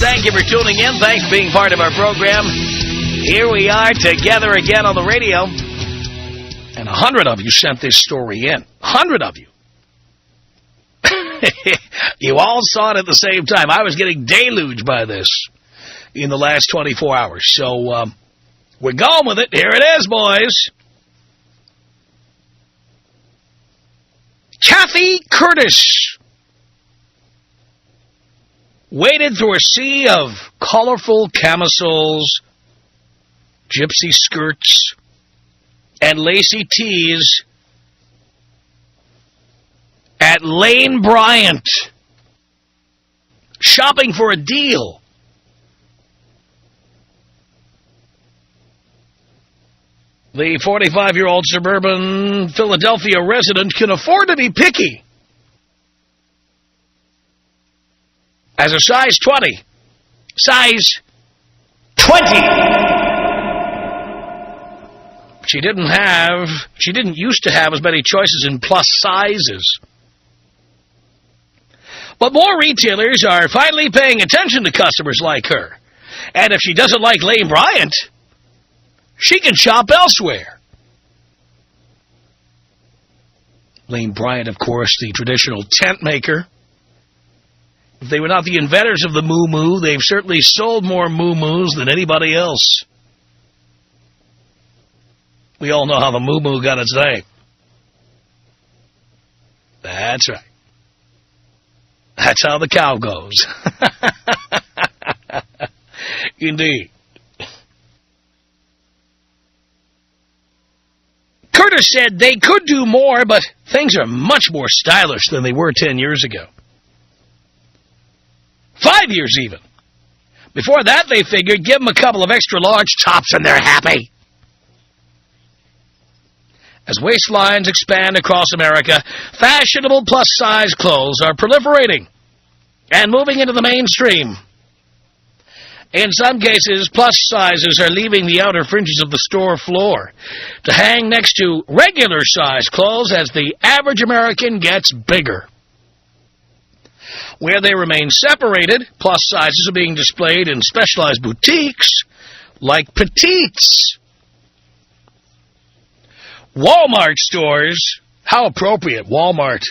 Thank you for tuning in. Thanks for being part of our program. Here we are together again on the radio. And 100 of you sent this story in. 100 of you. You all saw it at the same time. I was getting deluged by this in the last 24 hours. So we're going with it. Here it is, boys. Kathy Curtis waded through a sea of colorful camisoles, gypsy skirts, and lacy tees at Lane Bryant, shopping for a deal. The 45-year-old suburban Philadelphia resident can afford to be picky. As a size 20. Size 20! She didn't used to have as many choices in plus sizes. But more retailers are finally paying attention to customers like her. And if she doesn't like Lane Bryant, she can shop elsewhere. Lane Bryant, of course, the traditional tent maker. If they were not the inventors of the moo-moo, they've certainly sold more moo-moos than anybody else. We all know how the moo-moo got its name. That's right. That's how the cow goes. Indeed. Curtis said they could do more, but things are much more stylish than they were 10 years ago. 5 years even. Before that, they figured, give them a couple of extra large tops and they're happy. As waistlines expand across America, fashionable plus-size clothes are proliferating and moving into the mainstream. In some cases, plus sizes are leaving the outer fringes of the store floor to hang next to regular-size clothes as the average American gets bigger. Where they remain separated, plus sizes are being displayed in specialized boutiques like petites. Walmart stores, how appropriate, Walmart,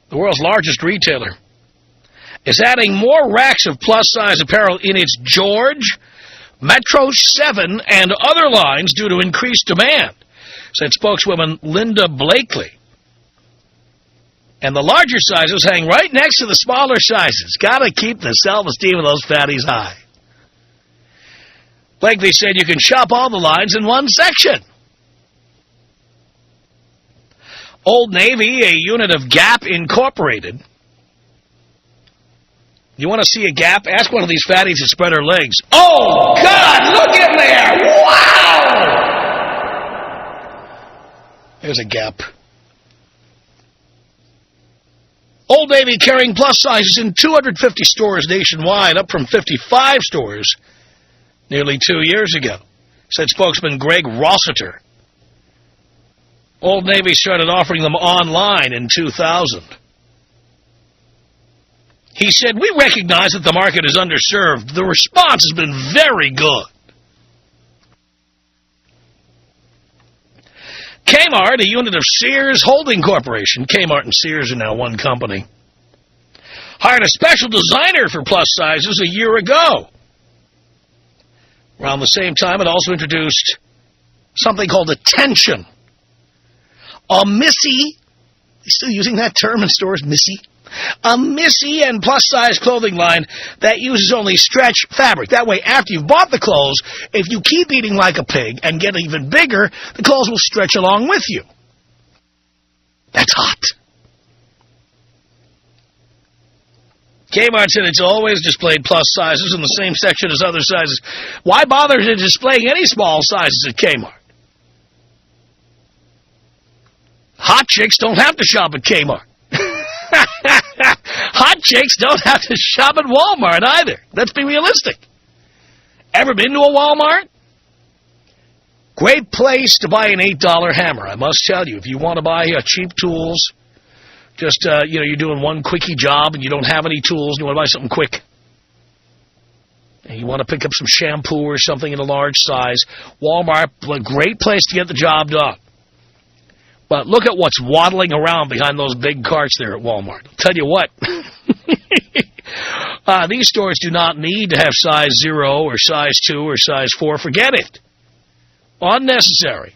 the world's largest retailer, is adding more racks of plus-size apparel in its George, Metro 7, and other lines due to increased demand, said spokeswoman Linda Blakely. And the larger sizes hang right next to the smaller sizes. Got to keep the self-esteem of those fatties high. Blakely said you can shop all the lines in one section. Old Navy, a unit of Gap Incorporated. You want to see a Gap? Ask one of these fatties to spread her legs. Oh, God, look in there! Wow! There's a Gap. Old Navy carrying plus sizes in 250 stores nationwide, up from 55 stores nearly 2 years ago, said spokesman Greg Rossiter. Old Navy started offering them online in 2000. He said, we recognize that the market is underserved. The response has been very good. Kmart, a unit of Sears Holding Corporation, Kmart and Sears are now one company, hired a special designer for plus sizes a year ago. Around the same time, it also introduced something called a tension. A Missy, they still using that term in stores, Missy? A Missy and plus-size clothing line that uses only stretch fabric. That way, after you've bought the clothes, if you keep eating like a pig and get even bigger, the clothes will stretch along with you. That's hot. Kmart said it's always displayed plus sizes in the same section as other sizes. Why bother to displaying any small sizes at Kmart? Hot chicks don't have to shop at Kmart. Hot chicks don't have to shop at Walmart either. Let's be realistic. Ever been to a Walmart? Great place to buy an $8 hammer. I must tell you, if you want to buy cheap tools Just, you're doing one quickie job and you don't have any tools and you want to buy something quick. And you want to pick up some shampoo or something in a large size. Walmart, a great place to get the job done. But look at what's waddling around behind those big carts there at Walmart. I'll tell you what. These stores do not need to have size 0 or size 2 or size 4. Forget it. Unnecessary.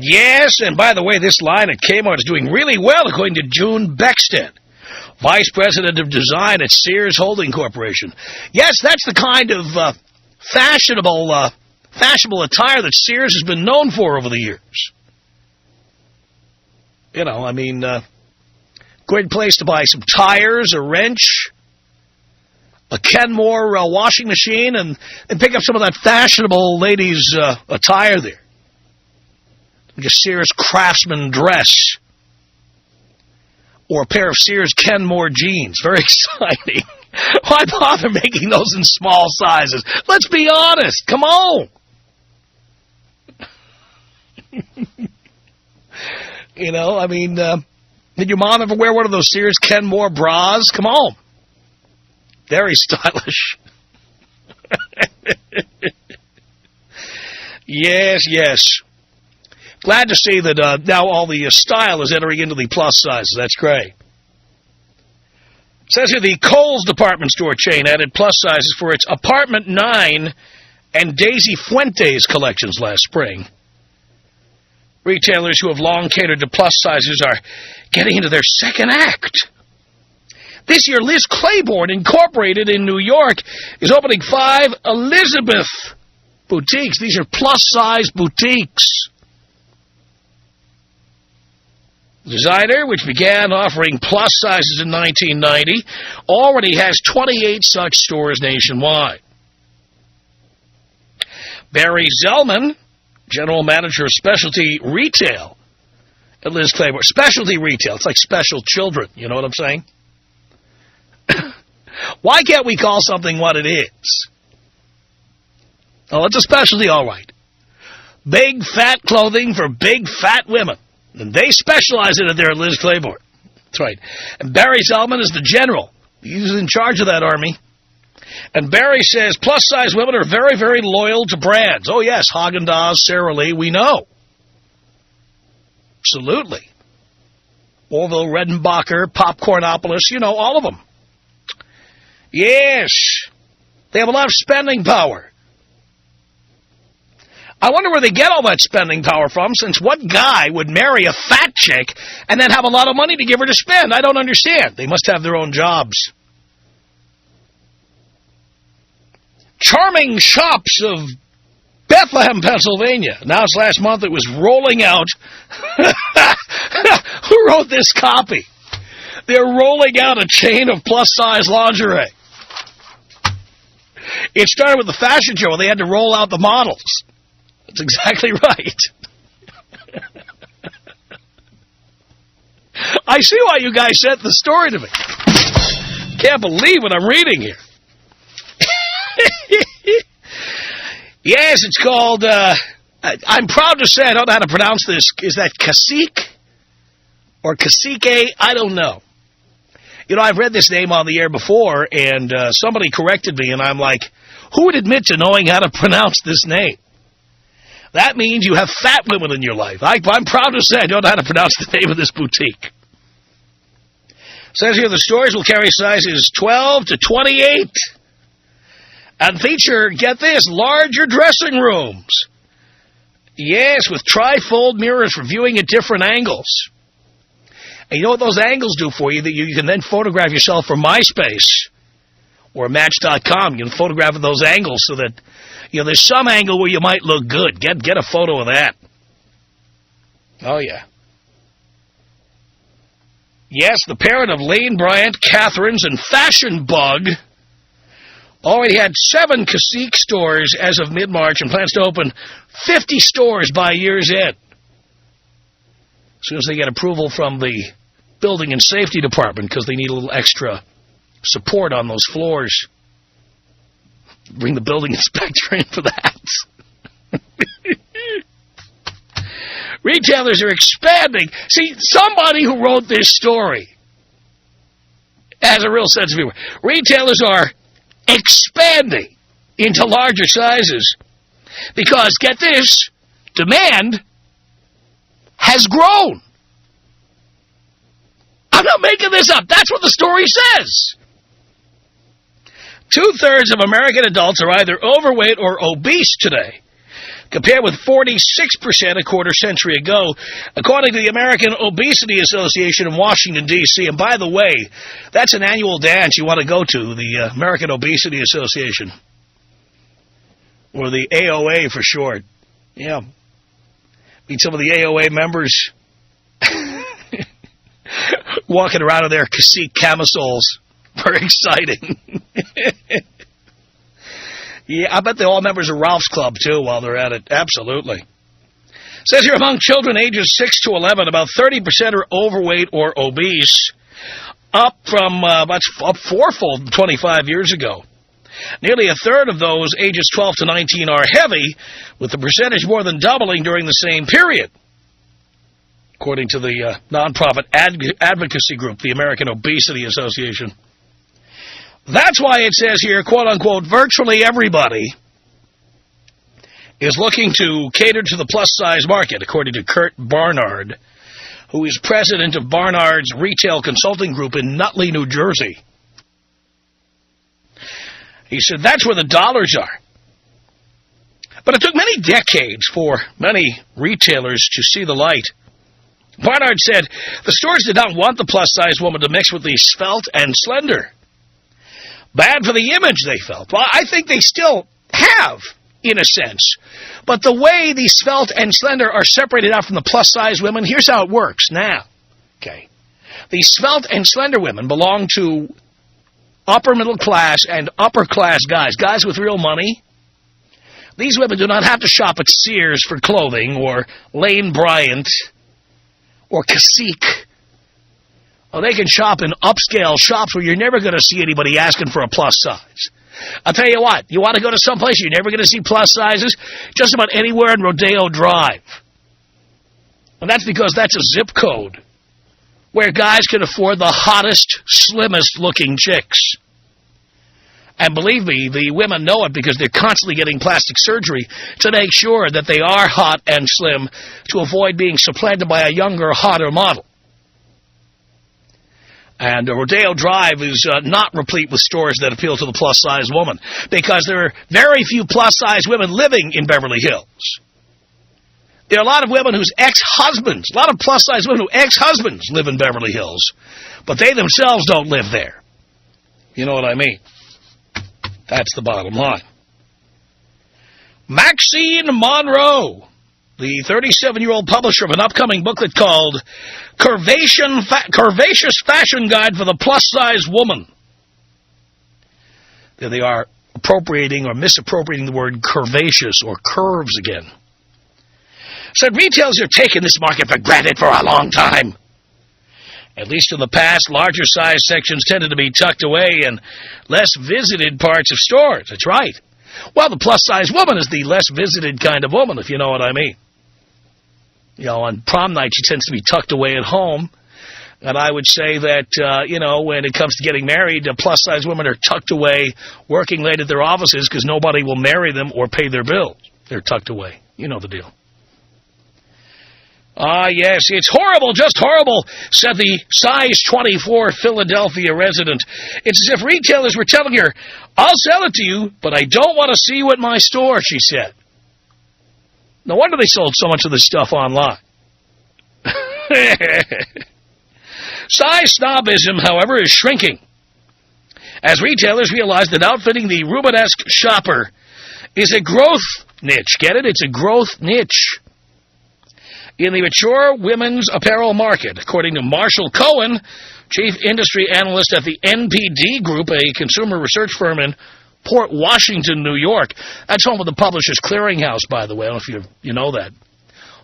Yes, and by the way, this line at Kmart is doing really well, according to June Beckstead, Vice President of Design at Sears Holding Corporation. Yes, that's the kind of fashionable attire that Sears has been known for over the years. Great place to buy some tires, a wrench, a Kenmore washing machine, and pick up some of that fashionable ladies' attire there. Like a Sears Craftsman dress. Or a pair of Sears Kenmore jeans. Very exciting. Why bother making those in small sizes? Let's be honest. Come on. Did your mom ever wear one of those Sears Kenmore bras? Come on. Very stylish. Yes. Glad to see that now all the style is entering into the plus sizes. That's great. It says here the Kohl's department store chain added plus sizes for its Apartment 9 and Daisy Fuentes collections last spring. Retailers who have long catered to plus sizes are getting into their second act. This year, Liz Claiborne Incorporated in New York is opening 5 Elizabeth boutiques. These are plus-size boutiques. The designer, which began offering plus sizes in 1990, already has 28 such stores nationwide. Barry Zellman, general manager of specialty retail at Liz Claiborne. Specialty retail. It's like special children. You know what I'm saying? Why can't we call something what it is? Oh, it's a specialty, all right. Big, fat clothing for big, fat women. And they specialize in it there at Liz Claiborne. That's right. And Barry Zellman is the general. He's in charge of that army. And Barry says plus-size women are very, very loyal to brands. Oh, yes, Haagen-Dazs, Sara Lee, we know. Absolutely. Orville Redenbacher, Popcornopolis, all of them. Yes. They have a lot of spending power. I wonder where they get all that spending power from, since what guy would marry a fat chick and then have a lot of money to give her to spend? I don't understand. They must have their own jobs. Charming Shops of Bethlehem, Pennsylvania. Announced last month it was rolling out. Who wrote this copy? They're rolling out a chain of plus-size lingerie. It started with the fashion show where they had to roll out the models. That's exactly right. I see why you guys sent the story to me. Can't believe what I'm reading here. Yes, it's called, I'm proud to say, I don't know how to pronounce this. Is that cacique or cacique? I don't know. I've read this name on the air before, and somebody corrected me, and I'm like, who would admit to knowing how to pronounce this name? That means you have fat women in your life. I'm proud to say I don't know how to pronounce the name of this boutique. It says here the stores will carry sizes 12 to 28 and feature, get this, larger dressing rooms. Yes, with tri-fold mirrors for viewing at different angles. And you know what those angles do for you? That you can then photograph yourself for MySpace or Match.com. You can photograph at those angles so that, there's some angle where you might look good. Get a photo of that. Oh, yeah. Yes, the parent of Lane Bryant, Catherine's, and Fashion Bug already had 7 cacique stores as of mid-March and plans to open 50 stores by year's end. As soon as they get approval from the Building and Safety Department, because they need a little extra support on those floors. Bring the building inspector in for that. retailers are expanding. See, somebody who wrote this story has a real sense of humor. Retailers are expanding into larger sizes because, get this, demand has grown. I'm not making this up. That's what the story says. 2/3 of American adults are either overweight or obese today, compared with 46% a quarter century ago, according to the American Obesity Association in Washington, D.C. And by the way, that's an annual dance you want to go to, the American Obesity Association, or the AOA for short. Yeah. Meet some of the AOA members walking around in their cacique camisoles. Very exciting. Yeah, I bet they're all members of Ralph's Club, too, while they're at it. Absolutely. Says here, among children ages 6 to 11, about 30% are overweight or obese, up from that's up fourfold 25 years ago. Nearly a third of those ages 12 to 19 are heavy, with the percentage more than doubling during the same period, according to the nonprofit advocacy group, the American Obesity Association. That's why it says here, quote-unquote, virtually everybody is looking to cater to the plus-size market, according to Kurt Barnard, who is president of Barnard's Retail Consulting Group in Nutley, New Jersey. He said that's where the dollars are. But it took many decades for many retailers to see the light. Barnard said the stores did not want the plus-size woman to mix with the svelte and slender. Bad for the image, they felt. Well, I think they still have, in a sense. But the way the svelte and slender are separated out from the plus-size women, here's how it works now. Okay. The svelte and slender women belong to upper middle class and upper class guys, guys with real money. These women do not have to shop at Sears for clothing or Lane Bryant or Cacique. Oh, they can shop in upscale shops where you're never going to see anybody asking for a plus size. I'll tell you what, you want to go to someplace you're never going to see plus sizes? Just about anywhere in Rodeo Drive. And that's because that's a zip code where guys can afford the hottest, slimmest-looking chicks. And believe me, the women know it because they're constantly getting plastic surgery to make sure that they are hot and slim to avoid being supplanted by a younger, hotter model. And Rodeo Drive is not replete with stores that appeal to the plus-size woman because there are very few plus-size women living in Beverly Hills. There are a lot of women whose ex-husbands, a lot of plus-size women whose ex-husbands live in Beverly Hills, but they themselves don't live there. You know what I mean? That's the bottom line. Maxine Monroe, the 37-year-old publisher of an upcoming booklet called Curvaceous Fashion Guide for the Plus-Size Woman. There they are appropriating or misappropriating the word curvaceous or curves again. Said retailers are taking this market for granted for a long time. At least in the past, larger size sections tended to be tucked away in less visited parts of stores. That's right. Well, the plus-size woman is the less visited kind of woman, if you know what I mean. You know, on prom night, she tends to be tucked away at home. And I would say that, you know, when it comes to getting married, plus-size women are tucked away, working late at their offices because nobody will marry them or pay their bills. They're tucked away. You know the deal. Ah, yes, it's horrible, just horrible, said the size 24 Philadelphia resident. It's as if retailers were telling her, I'll sell it to you, but I don't want to see you at my store, she said. No wonder they sold so much of this stuff online. Size snobism, however, is shrinking, as retailers realize that outfitting the Rubenesque shopper is a growth niche. Get it? It's a growth niche in the mature women's apparel market, according to Marshall Cohen, chief industry analyst at the NPD Group, a consumer research firm in Port Washington, New York. That's home of the Publishers Clearinghouse, by the way. I don't know if you know that.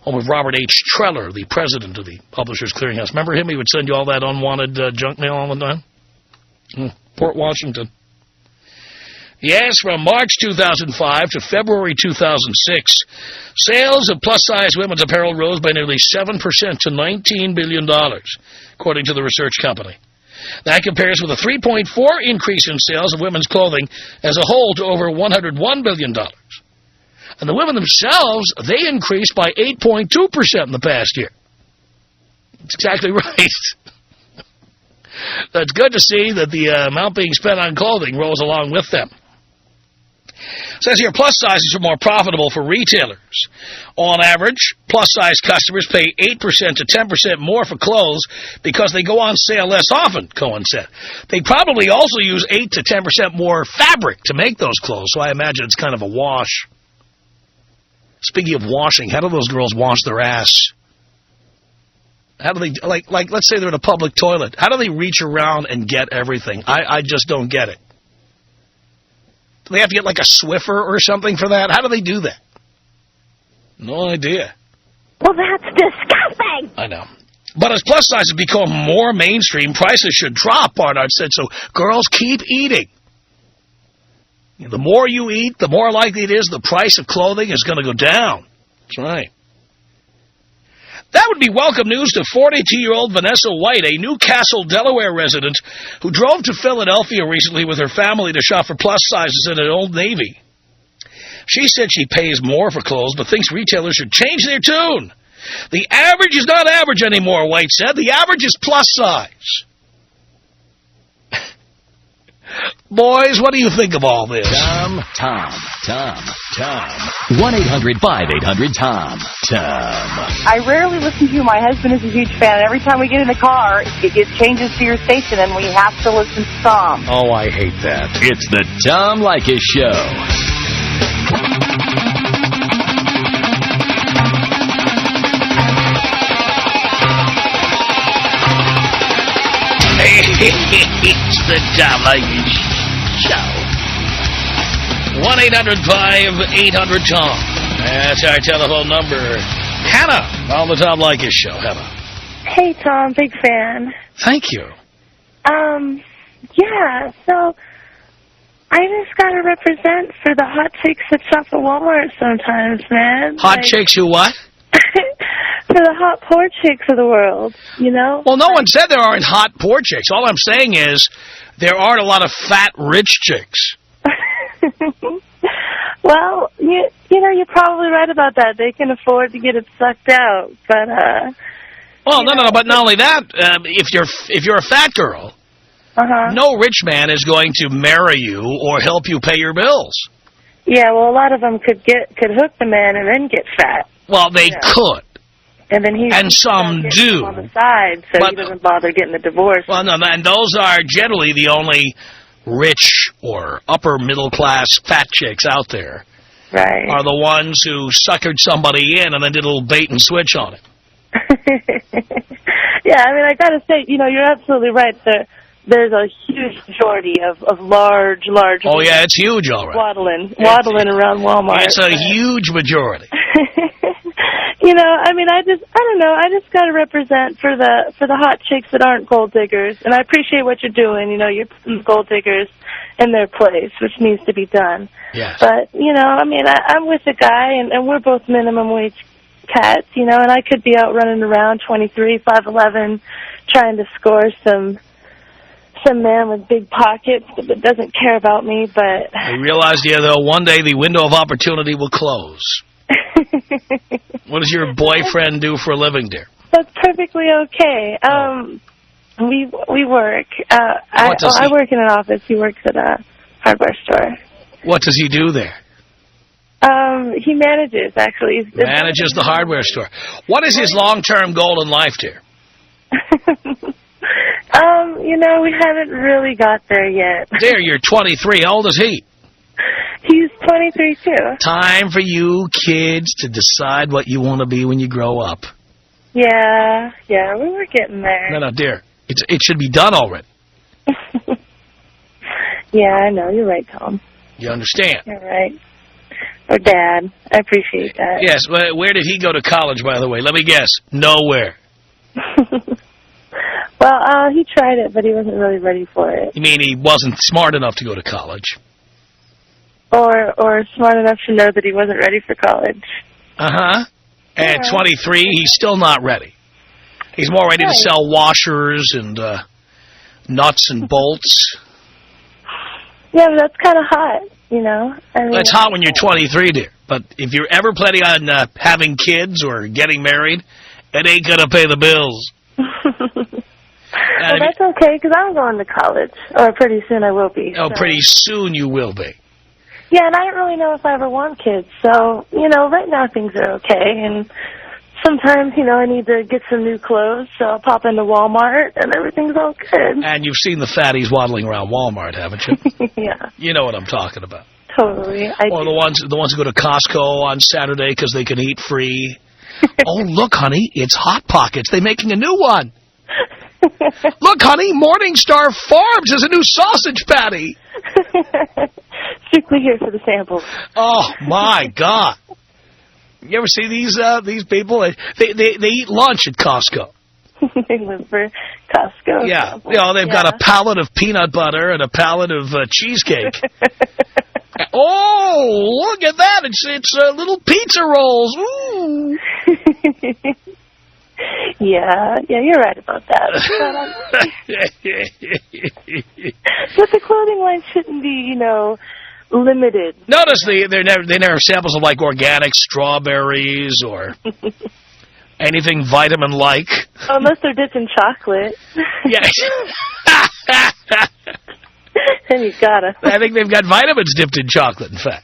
Home of Robert H. Treller, the president of the Publishers Clearinghouse. Remember him? He would send you all that unwanted junk mail all the time? Port Washington. Yes, from March 2005 to February 2006, sales of plus-size women's apparel rose by nearly 7% to $19 billion, according to the research company. That compares with a 3.4% increase in sales of women's clothing as a whole to over $101 billion. And the women themselves, they increased by 8.2% in the past year. That's exactly right. It's good to see that the amount being spent on clothing rolls along with them. It says here, plus sizes are more profitable for retailers. On average, plus-size customers pay 8% to 10% more for clothes because they go on sale less often, Cohen said. They probably also use 8 to 10% more fabric to make those clothes, so I imagine it's kind of a wash. Speaking of washing, how do those girls wash their ass? How do they, like let's say they're in a public toilet. How do they reach around and get everything? I just don't get it. Do they have to get like a Swiffer or something for that? How do they do that? No idea. Well, that's disgusting. I know. But as plus sizes become more mainstream, prices should drop, Barnard said. So girls, keep eating. The more you eat, the more likely it is the price of clothing is going to go down. That's right. That would be welcome news to 42-year-old Vanessa White, a Newcastle, Delaware resident who drove to Philadelphia recently with her family to shop for plus sizes at an Old Navy. She said she pays more for clothes, but thinks retailers should change their tune. The average is not average anymore, White said. The average is plus size. Boys, what do you think of all this? Tom. 1-800-5800-TOM. Tom. I rarely listen to you. My husband is a huge fan. Every time we get in the car, it changes to your station, and we have to listen to Tom. Oh, I hate that. It's the Tom Leykis Show. It's the Tom Leykis Show. 1-800-5800-TOM. That's our telephone number. Hannah on the Tom Leykis Show. Hannah. Hey, Tom. Big fan. Thank you. Yeah, so I just got to represent for the hot chicks that shop at Walmart sometimes, man. Hot chicks who what? For the hot poor chicks of the world, you know? Well, no one said there aren't hot poor chicks. All I'm saying is there aren't a lot of fat rich chicks. Well, you know, you're probably right about that. They can afford to get it sucked out, but well, no, but not only that, if you're a fat girl, no rich man is going to marry you or help you pay your bills. Yeah, well, a lot of them could hook the man and then get fat. Well, they could. And then some do on the side, so he doesn't bother getting a divorce. Well, no, and those are generally the only rich or upper middle class fat chicks out there. Right. Are the ones who suckered somebody in and then did a little bait and switch on it. Yeah, I mean, I got to say, you know, you're absolutely right. There's a huge majority of large. Oh yeah, it's huge, all right. Waddling around Walmart. It's a huge majority. You know, I mean, I don't know. I just got to represent for the hot chicks that aren't gold diggers, and I appreciate what you're doing. You know, you're putting gold diggers in their place, which needs to be done. Yes. But you know, I mean, I'm with a guy, and we're both minimum wage cats. You know, and I could be out running around 23, 5'11", trying to score some man with big pockets that doesn't care about me. But I realized, though, one day the window of opportunity will close. What does your boyfriend do for a living, dear? That's perfectly okay. We work. I work in an office. He works at a hardware store. What does he do there? He manages, actually. Manages the hardware store. What is his long-term goal in life, dear? You know, we haven't really got there yet. Dear, you're 23. How old is he? He's 23, too. Time for you kids to decide what you want to be when you grow up. Yeah, we were getting there. No, dear. It should be done already. Yeah, I know. You're right, Tom. You understand? You're right. Or Dad. I appreciate that. Yes. Where did he go to college, by the way? Let me guess. Nowhere. Well, he tried it, but he wasn't really ready for it. You mean he wasn't smart enough to go to college? or smart enough to know that he wasn't ready for college. Uh-huh. At 23, he's still not ready. He's more ready to sell washers and nuts and bolts. Yeah, but that's kind of hot, you know. I mean, that's hot when you're 23, dear. But if you're ever planning on having kids or getting married, it ain't going to pay the bills. Well, that's okay, because I'm going to college. Or pretty soon I will be. Oh, so. Pretty soon you will be. Yeah, and I don't really know if I ever want kids. So, you know, right now things are okay. And sometimes, you know, I need to get some new clothes, so I'll pop into Walmart, and everything's all good. And you've seen the fatties waddling around Walmart, haven't you? Yeah. You know what I'm talking about. Totally. Or the ones who go to Costco on Saturday because they can eat free. Oh, look, honey, it's Hot Pockets. They're making a new one. Look, honey, Morningstar Farms is a new sausage patty. Strictly here for the samples. Oh, my God. You ever see these people? They eat lunch at Costco. They live for Costco. Yeah. Samples. You know, they've got a pallet of peanut butter and a pallet of cheesecake. Oh, look at that. It's little pizza rolls. Ooh. Yeah, you're right about that. But the clothing line shouldn't be, you know, limited. Notice they never have samples of like organic strawberries or anything vitamin-like. Unless they're dipped in chocolate. Yes. Then you gotta. I think they've got vitamins dipped in chocolate, in fact.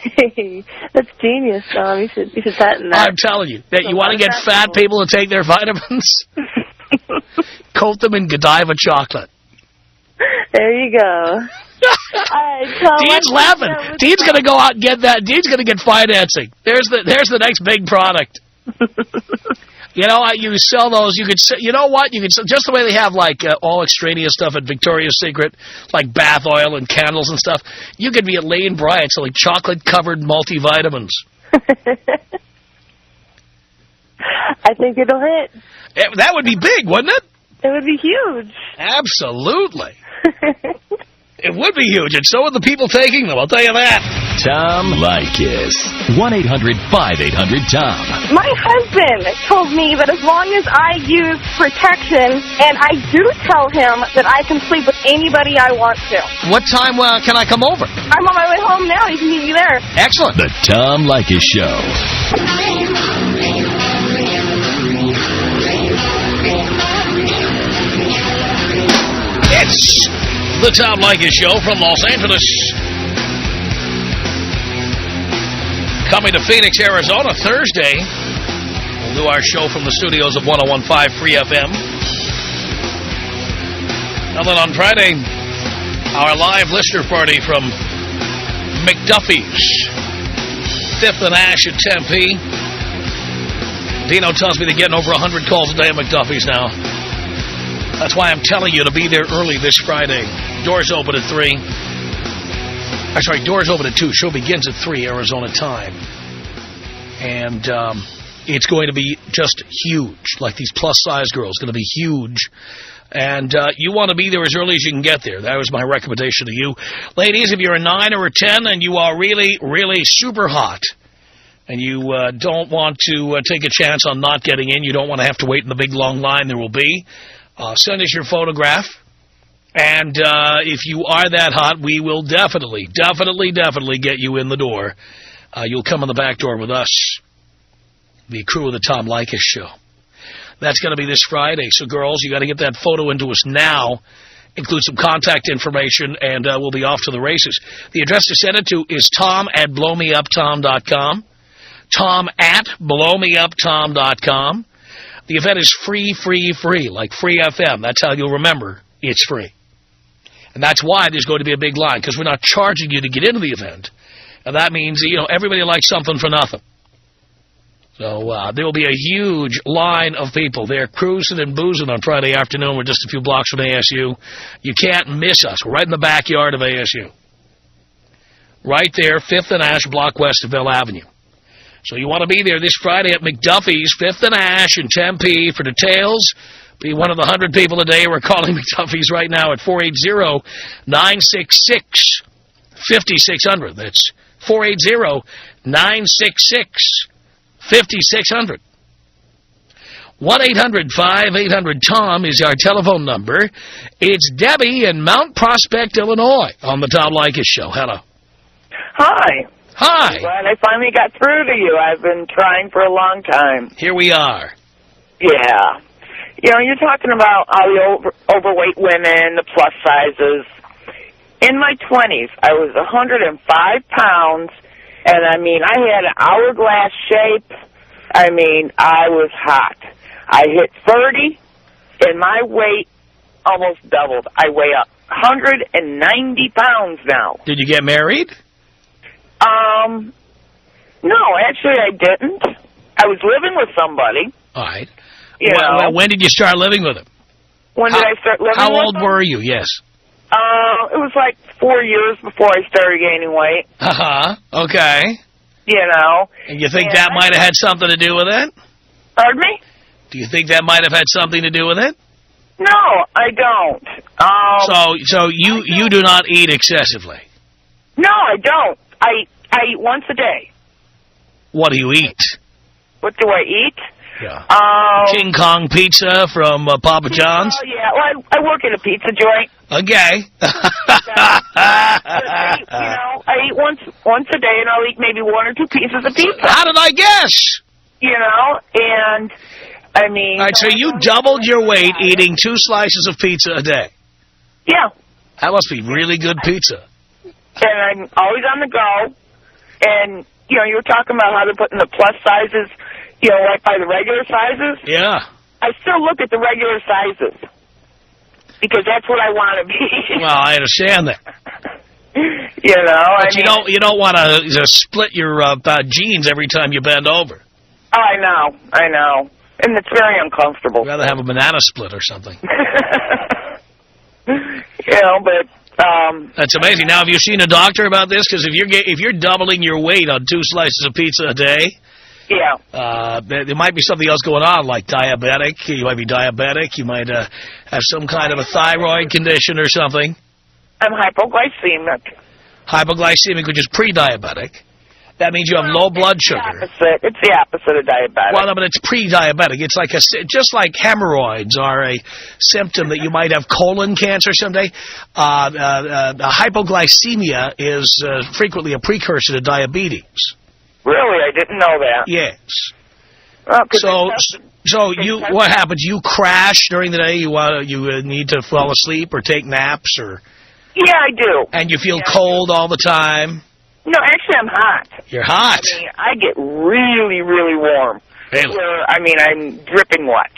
Hey, that's genius, Tom. You should patent that. I'm telling you, that you want to get fat people to take their vitamins? Coat them in Godiva chocolate. There you go. Dean's laughing. Dean's going to go out and get that. Dean's going to get financing. There's the next big product. You know, you sell those. You could, you know what? You could just the way they have like all extraneous stuff at Victoria's Secret, like bath oil and candles and stuff. You could be at Lane Bryant selling chocolate-covered multivitamins. I think it'll hit. That would be big, wouldn't it? It would be huge. Absolutely. It would be huge, and so would the people taking them, I'll tell you that. Tom Leykis. 1-800-5800-TOM. My husband told me that as long as I use protection, and I do tell him that I can sleep with anybody I want to. What time can I come over? I'm on my way home now. You can meet me there. Excellent. The Tom Leykis Show. It's the Tom Leykis Show from Los Angeles. Coming to Phoenix, Arizona, Thursday. We'll do our show from the studios of 101.5 Free FM. And then on Friday, our live listener party from McDuffie's. 5th and Ash at Tempe. Dino tells me they're getting over 100 calls a day at McDuffie's now. That's why I'm telling you to be there early this Friday. Doors open at 3. I'm sorry, doors open at 2. Show begins at 3 Arizona time. And it's going to be just huge. Like these plus-size girls. Going to be huge. And you want to be there as early as you can get there. That was my recommendation to you. Ladies, if you're a 9 or a 10 and you are really, really super hot, and you don't want to take a chance on not getting in, you don't want to have to wait in the big long line there will be, send us your photograph. And if you are that hot, we will definitely get you in the door. You'll come in the back door with us, the crew of the Tom Leykis Show. That's going to be this Friday. So, girls, you got to get that photo into us now. Include some contact information, and we'll be off to the races. The address to send it to is tom@blowmeuptom.com. tom@blowmeuptom.com. The event is free, like Free FM. That's how you'll remember it's free. And that's why there's going to be a big line, because we're not charging you to get into the event. And that means, you know, everybody likes something for nothing. So there will be a huge line of people there cruising and boozing on Friday afternoon. We're just a few blocks from ASU. You can't miss us. We're right in the backyard of ASU. Right there, 5th and Ash, block west of Bell Avenue. So you want to be there this Friday at McDuffie's, 5th and Ash in Tempe. For details, be one of the 100 people a day. We're calling McDuffie's right now at 5600. That's 480-966-5600. 1-800-5800-TOM is our telephone number. It's Debbie in Mount Prospect, Illinois, on the Tom Leykis Show. Hello. Hi. Hi. I'm glad I finally got through to you. I've been trying for a long time. Here we are. Yeah. You know, you're talking about all the overweight women, the plus sizes. In my 20s, I was 105 pounds, and, I mean, I had an hourglass shape. I mean, I was hot. I hit 30, and my weight almost doubled. I weigh 190 pounds now. Did you get married? No, actually I didn't. I was living with somebody. All right. You know. When did you start living with him? When did I start living with him? How old were you? Yes. It was like 4 years before I started gaining weight. Uh-huh. Okay. You know. And you think that might have had something to do with it? Pardon me? Do you think that might have had something to do with it? No, I don't. So you do not eat excessively? No, I don't. I eat once a day. What do you eat? What do I eat? Yeah. King Kong pizza from Papa John's? Oh, yeah. Well, I work at a pizza joint. Okay. I eat once a day, and I'll eat maybe 1 or 2 pieces of pizza. How did I guess? You know, and, I mean... All right, so you doubled your weight eating 2 slices of pizza a day. Yeah. That must be really good pizza. And I'm always on the go. And, you know, you were talking about how they're putting the plus sizes, you know, right by the regular sizes. Yeah. I still look at the regular sizes because that's what I want to be. Well, I understand that. You know, but you don't want to split your jeans every time you bend over. Oh, I know, and it's very uncomfortable. You'd rather have a banana split or something. You know, but. That's amazing. Now, have you seen a doctor about this? Because if you're doubling your weight on 2 slices of pizza a day, yeah, there might be something else going on, like diabetic. You might be diabetic. You might have some kind of a thyroid condition or something. I'm hypoglycemic. Hypoglycemic, which is pre-diabetic. That means you have low blood sugar. It's the opposite of diabetic. Well, no, but it's pre-diabetic. It's like just like hemorrhoids are a symptom that you might have colon cancer someday. Hypoglycemia is frequently a precursor to diabetes. Really? I didn't know that. Yes. Well, what happens? You crash during the day? You need to fall asleep or take naps or? Yeah, I do. And you feel cold all the time? No, actually, I'm hot. You're hot. I mean, I get really, really warm. Really? I'm dripping wet.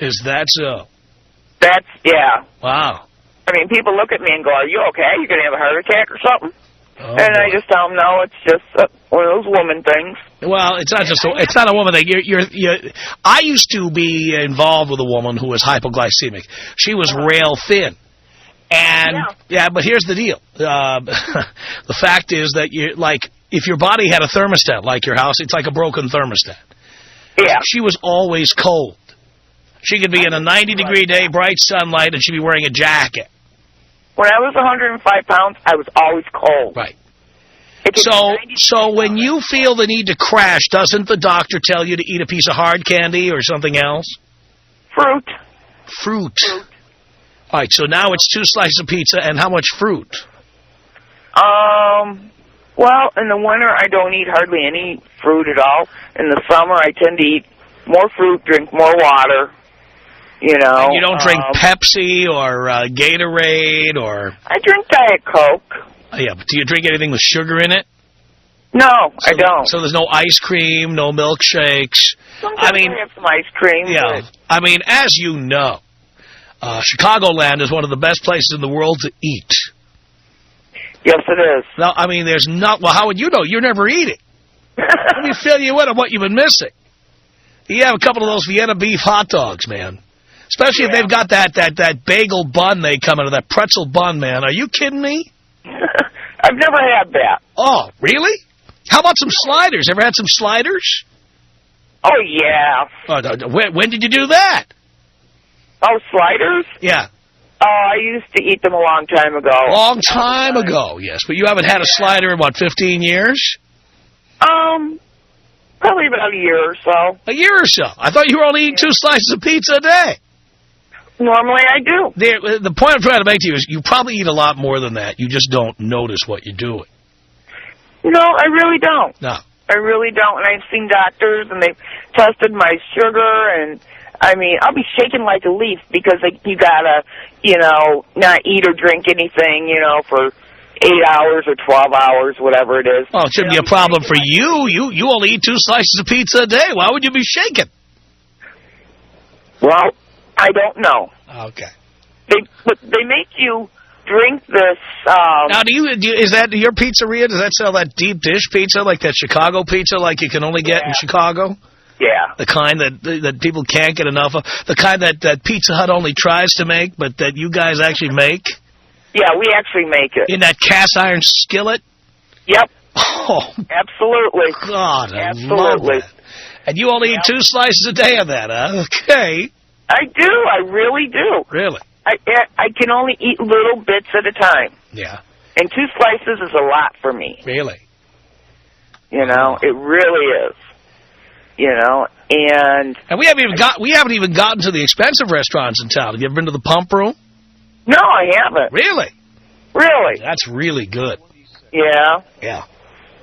Is that so? Yeah. Wow. I mean, people look at me and go, "Are you okay? You going to have a heart attack or something?" Oh, and boy. I just tell them, "No, it's just one of those woman things." Well, it's not it's not a woman thing. I used to be involved with a woman who was hypoglycemic. She was rail thin. And, but here's the deal. The fact is that, if your body had a thermostat like your house, it's like a broken thermostat. Yeah. She was always cold. She could be in a 90-degree day, bright sunlight, and she'd be wearing a jacket. When I was 105 pounds, I was always cold. Right. So when you feel the need to crash, doesn't the doctor tell you to eat a piece of hard candy or something else? Fruit. Fruit. All right, so now it's 2 slices of pizza, and how much fruit? Well, in the winter, I don't eat hardly any fruit at all. In the summer, I tend to eat more fruit, drink more water, you know. And you don't drink Pepsi or Gatorade or... I drink Diet Coke. Oh, yeah, but do you drink anything with sugar in it? No, I don't. So there's no ice cream, no milkshakes. Sometimes I have some ice cream. Yeah, I mean, as you know, Chicagoland is one of the best places in the world to eat. Yes, it is. Now, I mean, there's not... Well, how would you know? You're never eating. Let me fill you in on what you've been missing. You have a couple of those Vienna beef hot dogs, man. Especially if they've got that bagel bun they come in, that pretzel bun, man. Are you kidding me? I've never had that. Oh, really? How about some sliders? Ever had some sliders? Oh, yeah. When did you do that? Oh, sliders? Yeah. Oh, I used to eat them a long time ago. Long time ago, yes. But you haven't had a slider in, what, 15 years? Probably about a year or so. A year or so. I thought you were only eating 2 slices of pizza a day. Normally I do. The point I'm trying to make to you is you probably eat a lot more than that. You just don't notice what you're doing. No, I really don't. No. I really don't. And I've seen doctors, and they've tested my sugar, and, I mean, I'll be shaking like a leaf because you gotta, not eat or drink anything, for 8 hours or 12 hours, whatever it is. Well, it shouldn't be a problem for you. You only eat 2 slices of pizza a day. Why would you be shaking? Well, I don't know. Okay. They make you drink this. Now, is that your pizzeria? Does that sell that deep dish pizza, like that Chicago pizza, like you can only get in Chicago? Yeah. The kind that people can't get enough of? The kind that Pizza Hut only tries to make, but that you guys actually make? Yeah, we actually make it. In that cast iron skillet? Yep. Oh. Absolutely. God, I love Absolutely. that. And you only eat 2 slices a day of that, huh? Okay. I do. I really do. Really? I can only eat little bits at a time. Yeah. And 2 slices is a lot for me. Really? It really is. And we haven't even gotten to the expensive restaurants in town. Have you ever been to the Pump Room? No, I haven't. Really? Really? That's really good. Yeah. Yeah.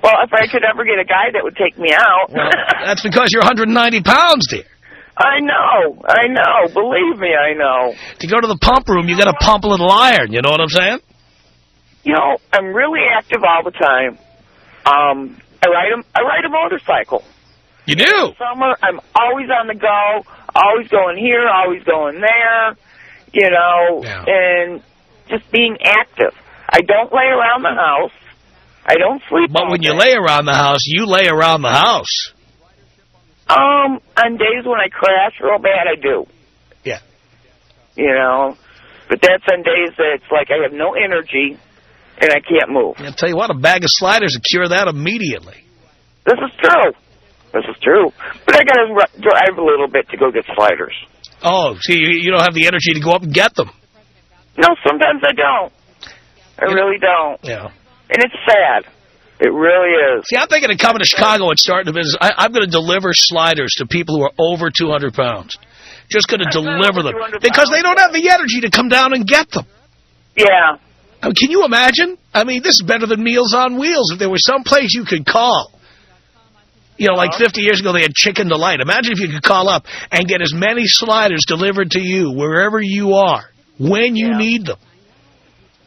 Well, if I could ever get a guy that would take me out. Well, that's because you're 190 pounds, dear. I know. Believe me, I know. To go to the Pump Room, you got to pump a little iron. You know what I'm saying? I'm really active all the time. I ride a motorcycle. You do? In the summer, I'm always on the go, always going here, always going there, and just being active. I don't lay around the house. I don't sleep. But when you lay around the house, you lay around the house. On days when I crash real bad, I do. Yeah. But that's on days that it's like I have no energy and I can't move. I'll tell you what, a bag of sliders will cure that immediately. This is true. But I got to drive a little bit to go get sliders. Oh, see, you don't have the energy to go up and get them. No, sometimes I don't. I really don't. Yeah. And it's sad. It really is. See, I'm thinking of coming to Chicago and starting a business. I'm going to deliver sliders to people who are over 200 pounds. Just going to deliver them. Because they don't have the energy to come down and get them. Yeah. I mean, can you imagine? I mean, this is better than Meals on Wheels. If there was some place you could call. Like 50 years ago, they had Chicken Delight. Imagine if you could call up and get as many sliders delivered to you wherever you are, when you need them.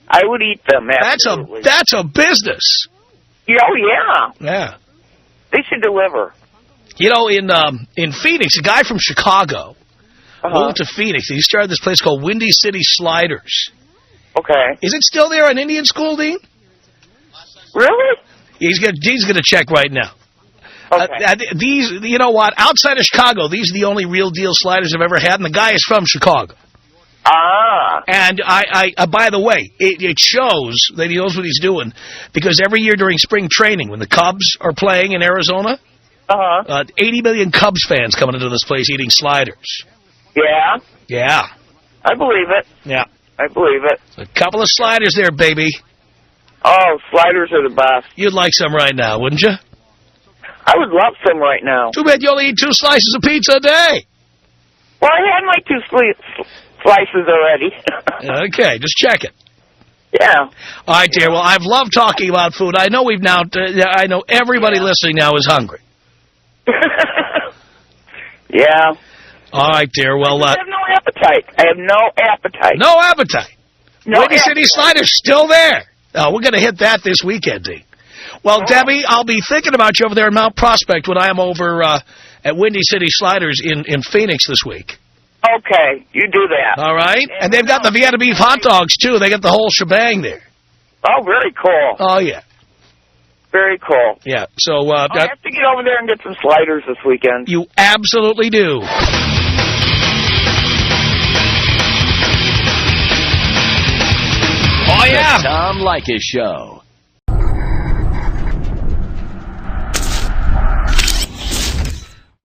I would eat them, absolutely. That's a business. Oh, yeah. Yeah. They should deliver. In Phoenix, a guy from Chicago moved to Phoenix. He started this place called Windy City Sliders. Okay. Is it still there on Indian School, Dean? Really? He's going to check right now. Okay. These, you know what? Outside of Chicago, these are the only real deal sliders I've ever had, and the guy is from Chicago. Ah. And by the way, it shows that he knows what he's doing, because every year during spring training, when the Cubs are playing in Arizona, 80 million Cubs fans coming into this place eating sliders. Yeah? Yeah. I believe it. Yeah. I believe it. A couple of sliders there, baby. Oh, sliders are the best. You'd like some right now, wouldn't you? I would love some right now. Too bad you only eat 2 slices of pizza a day. Well, I had my 2 slices already. Okay, just check it. Yeah. All right, dear. Well, I've loved talking about food. I know I know everybody listening now is hungry. Yeah. All right, dear. Well, I have no appetite. I have no appetite. No appetite. No Windy appetite. City Sliders still there. We're going to hit that this weekend, Dean. Well, Debbie, I'll be thinking about you over there in Mount Prospect when I am over at Windy City Sliders in Phoenix this week. Okay, you do that. All right? And they've got the Vienna beef hot dogs, too. They got the whole shebang there. Oh, very cool. Oh, yeah. Very cool. Yeah, so... I have to get over there and get some sliders this weekend. You absolutely do. Oh, yeah. The Tom Leykis Show.